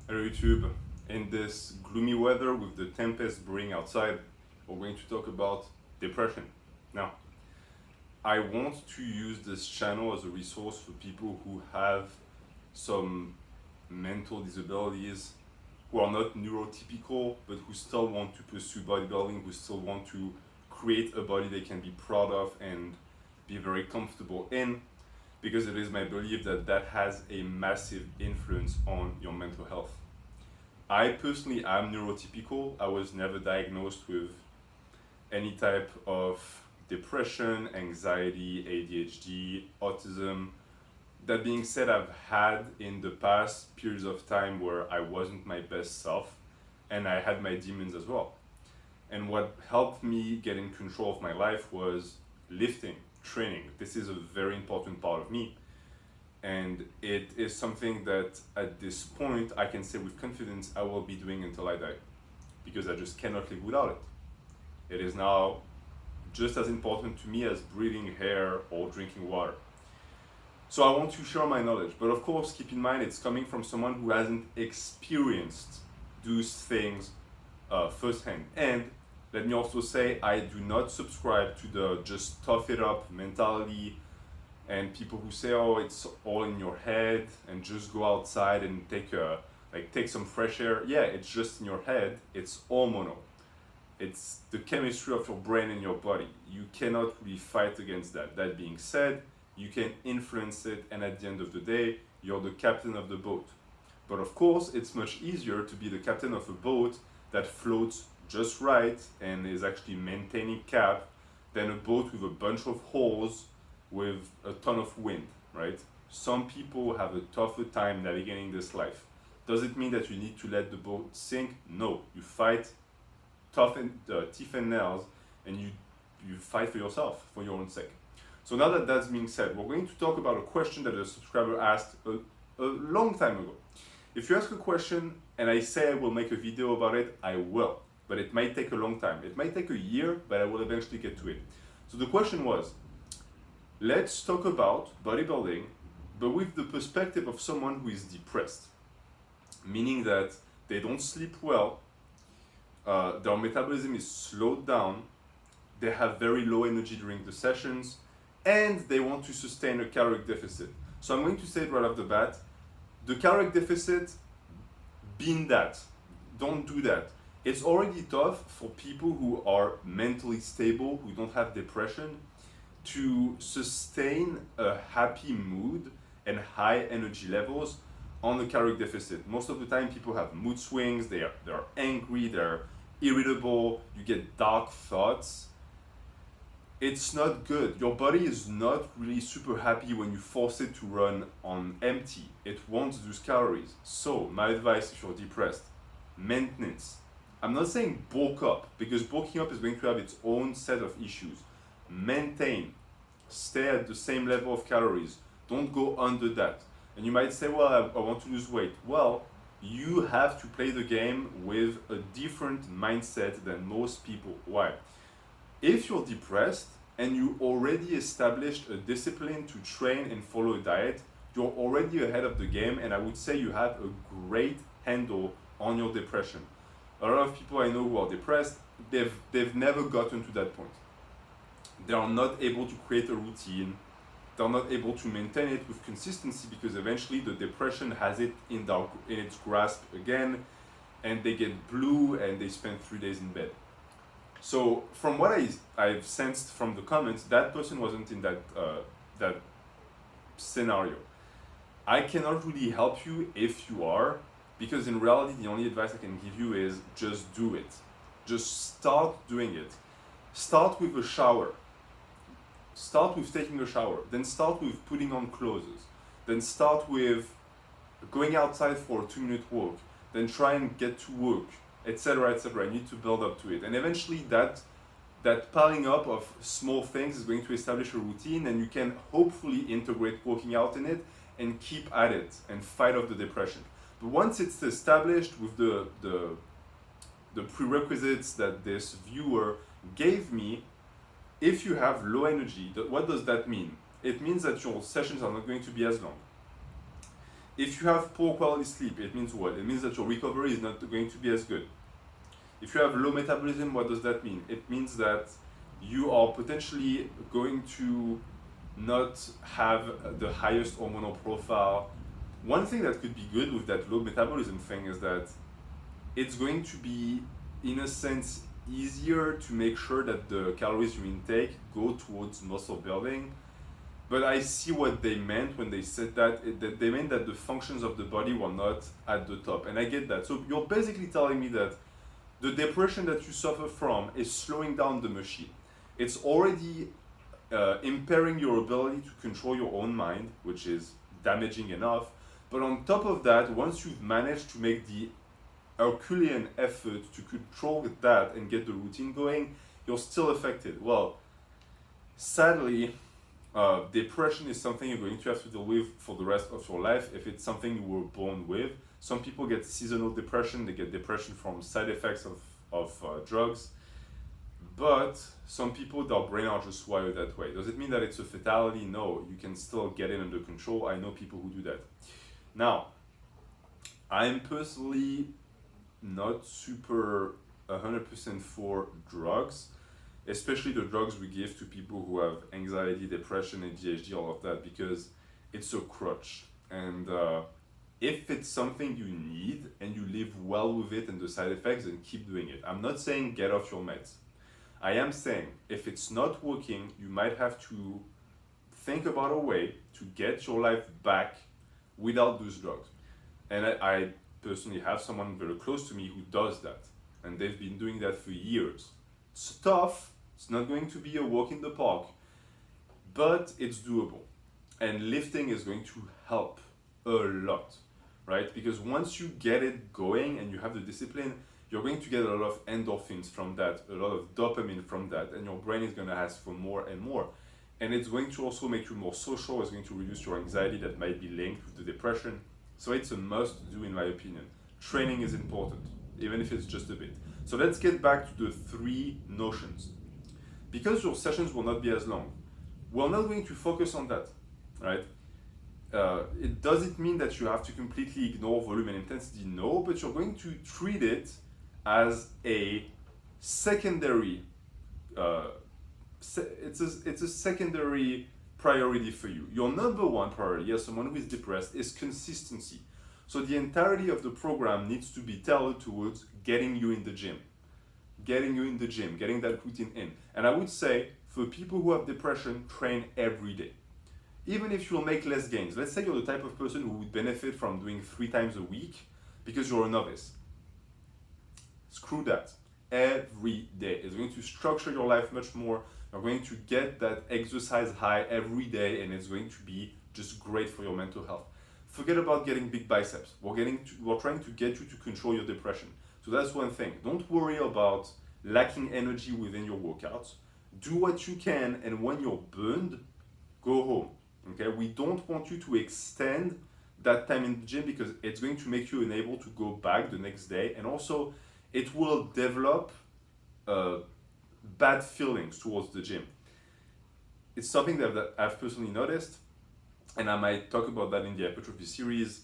Hello YouTube. In this gloomy weather with the tempest brewing outside, we're going to talk about depression. Now, I want to use this channel as a resource for people who have some mental disabilities, who are not neurotypical, but who still want to pursue bodybuilding, who still want to create a body they can be proud of and be very comfortable in, because it is my belief that that has a massive influence on your mental health. I personally am neurotypical. I was never diagnosed with any type of depression, anxiety, ADHD, autism. That being said, I've had in the past periods of time where I wasn't my best self and I had my demons as well. And what helped me get in control of my life was lifting, training. This is a very important part of me. And it is something that at this point I can say with confidence I will be doing until I die, because I just cannot live without it. It is now just as important to me as breathing air or drinking water. So I want to share my knowledge, but of course keep in mind it's coming from someone who hasn't experienced those things firsthand. And let me also say I do not subscribe to the just tough it up mentality and people who say, oh, it's all in your head and just go outside and take some fresh air. Yeah, it's just in your head. It's hormonal. It's the chemistry of your brain and your body. You cannot really fight against that. That being said, you can influence it, and at the end of the day, you're the captain of the boat. But of course, it's much easier to be the captain of a boat that floats just right and is actually maintaining cap than a boat with a bunch of holes with a ton of wind, right? Some people have a tougher time navigating this life. Does it mean that you need to let the boat sink? No. You fight teeth and nails, and you fight for yourself, for your own sake. So now that that's being said, we're going to talk about a question that a subscriber asked a long time ago. If you ask a question and I say I will make a video about it, I will. But it might take a long time. It might take a year, but I will eventually get to it. So the question was, let's talk about bodybuilding, but with the perspective of someone who is depressed, meaning that they don't sleep well, their metabolism is slowed down, they have very low energy during the sessions, and they want to sustain a caloric deficit. So I'm going to say it right off the bat, the caloric deficit, being that, don't do that. It's already tough for people who are mentally stable, who don't have depression, to sustain a happy mood and high energy levels on the caloric deficit. Most of the time people have mood swings, they're angry, they're irritable, you get dark thoughts. It's not good. Your body is not really super happy when you force it to run on empty. It wants those calories. So my advice if you're depressed, maintenance. I'm not saying bulk up, because bulking up is going to have its own set of issues. Maintain, stay at the same level of calories, don't go under that. And you might say, well, I want to lose weight. Well, you have to play the game with a different mindset than most people. Why? If you're depressed and you already established a discipline to train and follow a diet, you're already ahead of the game, and I would say you have a great handle on your depression. A lot of people I know who are depressed, they've never gotten to that point. They are not able to create a routine. They're not able to maintain it with consistency, because eventually the depression has it in its grasp again, and they get blue and they spend 3 days in bed. So from what I've sensed from the comments, that person wasn't in that scenario. I cannot really help you if you are, because in reality the only advice I can give you is just do it. Just start doing it. Start with a shower. Start with taking a shower, then start with putting on clothes, then start with going outside for a 2-minute walk, then try and get to work, etc., etc. You need to build up to it, and eventually that piling up of small things is going to establish a routine, and you can hopefully integrate working out in it and keep at it and fight off the depression. But once it's established with the prerequisites that this viewer gave me, if you have low energy, what does that mean? It means that your sessions are not going to be as long. If you have poor quality sleep, it means what? It means that your recovery is not going to be as good. If you have low metabolism, what does that mean? It means that you are potentially going to not have the highest hormonal profile. One thing that could be good with that low metabolism thing is that it's going to be, in a sense, easier to make sure that the calories you intake go towards muscle building. But I see what they meant when they said that. That they meant that the functions of the body were not at the top. And I get that. So you're basically telling me that the depression that you suffer from is slowing down the machine. It's already impairing your ability to control your own mind, which is damaging enough. But on top of that, once you've managed to make the Herculean effort to control that and get the routine going, you're still affected. Well, sadly, depression is something you're going to have to deal with for the rest of your life if it's something you were born with. Some people get seasonal depression, they get depression from side effects of drugs. But some people, their brain are just wired that way. Does it mean that it's a fatality? No, you can still get it under control. I know people who do that. Now, I'm personally not super 100% for drugs, especially the drugs we give to people who have anxiety, depression, ADHD, all of that, because it's a crutch. And if it's something you need and you live well with it and the side effects, then keep doing it. I'm not saying get off your meds. I am saying if it's not working, you might have to think about a way to get your life back without those drugs. And I personally have someone very close to me who does that, and they've been doing that for years. It's tough, it's not going to be a walk in the park, but it's doable. And lifting is going to help a lot, right? Because once you get it going and you have the discipline, you're going to get a lot of endorphins from that, a lot of dopamine from that, and your brain is going to ask for more and more. And it's going to also make you more social, it's going to reduce your anxiety that might be linked with the depression. So it's a must do, in my opinion. Training is important, even if it's just a bit. So let's get back to the three notions. Because your sessions will not be as long, we're not going to focus on that, right? It doesn't mean that you have to completely ignore volume and intensity, no, but you're going to treat it as a secondary, it's a secondary priority for you. Your number one priority as someone who is depressed is consistency. So the entirety of the program needs to be tailored towards getting you in the gym, getting that routine in. And I would say for people who have depression, train every day. Even if you'll make less gains. Let's say you're the type of person who would benefit from doing 3 times a week because you're a novice. Screw that. Every day. It's going to structure your life much more. You're going to get that exercise high every day, and it's going to be just great for your mental health. Forget about getting big biceps. We're trying to get you to control your depression. So that's one thing. Don't worry about lacking energy within your workouts. Do what you can, and when you're burned, go home. Okay? We don't want you to extend that time in the gym because it's going to make you unable to go back the next day, and also it will develop bad feelings towards the gym. It's something that I've personally noticed, and I might talk about that in the hypertrophy series.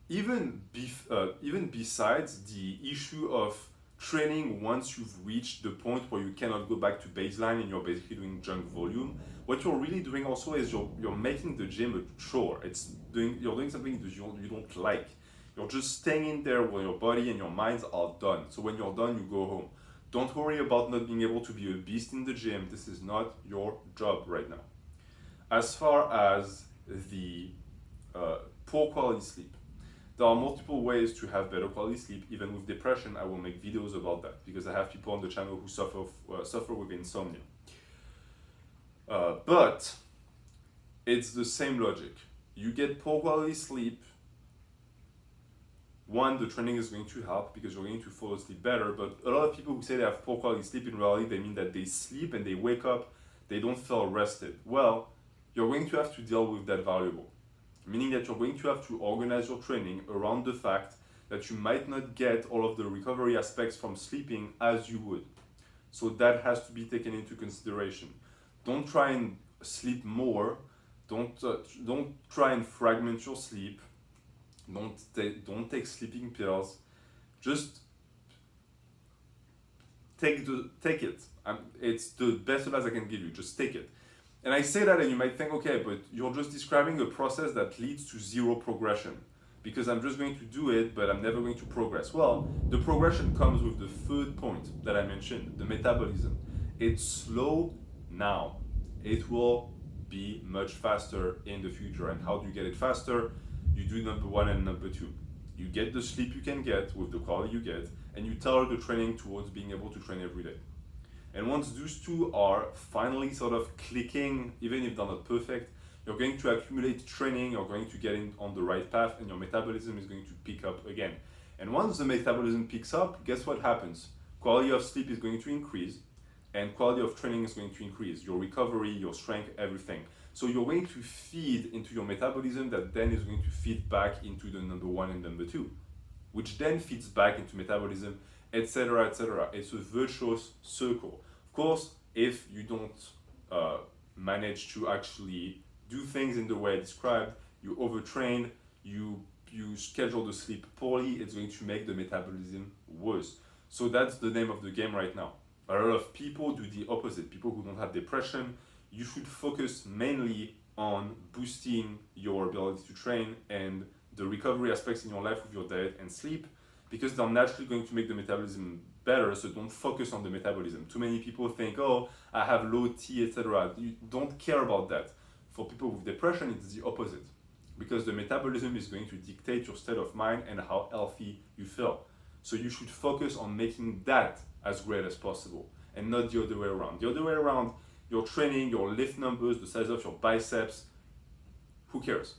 Even besides the issue of training once you've reached the point where you cannot go back to baseline and you're basically doing junk volume, what you're really doing also is you're making the gym a chore. You're doing something that you don't like. You're just staying in there where your body and your minds are done. So when you're done, you go home. Don't worry about not being able to be a beast in the gym. This is not your job right now. As far as the poor quality sleep, there are multiple ways to have better quality sleep. Even with depression, I will make videos about that because I have people on the channel who suffer with insomnia. But it's the same logic. You get poor quality sleep. One, the training is going to help because you're going to fall asleep better, but a lot of people who say they have poor quality sleep, in reality, they mean that they sleep and they wake up, they don't feel rested. Well, you're going to have to deal with that variable, meaning that you're going to have to organize your training around the fact that you might not get all of the recovery aspects from sleeping as you would. So that has to be taken into consideration. Don't try and sleep more Don't try and fragment your sleep. Don't take sleeping pills. Just take it. It's the best advice I can give you. Just take it. And I say that, and you might think, okay, but you're just describing a process that leads to zero progression because I'm just going to do it, but I'm never going to progress. Well, the progression comes with the third point that I mentioned, the metabolism. It's slow now. It will be much faster in the future. And how do you get it faster? You do number one and number two. You get the sleep you can get with the quality you get, and you tailor the training towards being able to train every day. And once those two are finally sort of clicking, even if they're not perfect, you're going to accumulate training, you're going to get on the right path, and your metabolism is going to pick up again. And once the metabolism picks up, guess what happens? Quality of sleep is going to increase, and quality of training is going to increase. Your recovery, your strength, everything. So you're going to feed into your metabolism that then is going to feed back into the number one and number two, which then feeds back into metabolism, etc., etc. It's a virtuous circle. Of course, if you don't manage to actually do things in the way I described, you overtrain, you schedule the sleep poorly, it's going to make the metabolism worse. So that's the name of the game right now. A lot of people do the opposite. People who don't have depression, you should focus mainly on boosting your ability to train and the recovery aspects in your life with your diet and sleep, because they're naturally going to make the metabolism better. So don't focus on the metabolism. Too many people think, oh, I have low T, etc. You don't care about that. For people with depression, it's the opposite, because the metabolism is going to dictate your state of mind and how healthy you feel. So you should focus on making that as great as possible and not the other way around. The other way around, your training, your lift numbers, the size of your biceps, who cares?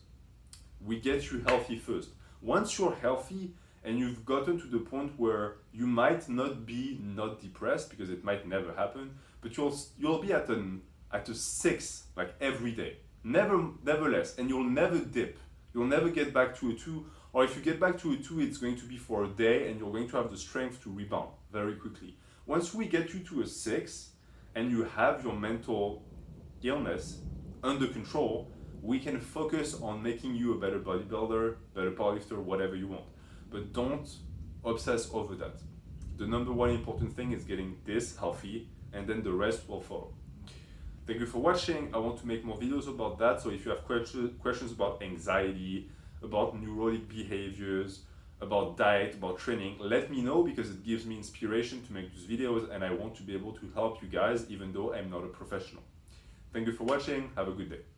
We get you healthy first. Once you're healthy and you've gotten to the point where you might not be not depressed, because it might never happen, but you'll be at a 6 like every day, never less, and you'll never dip. You'll never get back to a 2, or if you get back to a 2, it's going to be for a day, and you're going to have the strength to rebound very quickly. Once we get you to a 6, and you have your mental illness under control, we can focus on making you a better bodybuilder, better powerlifter, whatever you want. But don't obsess over that. The number one important thing is getting this healthy, and then the rest will follow. Thank you for watching. I want to make more videos about that. So if you have questions about anxiety, about neurotic behaviors, about diet, about training, let me know, because it gives me inspiration to make these videos, and I want to be able to help you guys even though I'm not a professional. Thank you for watching. Have a good day.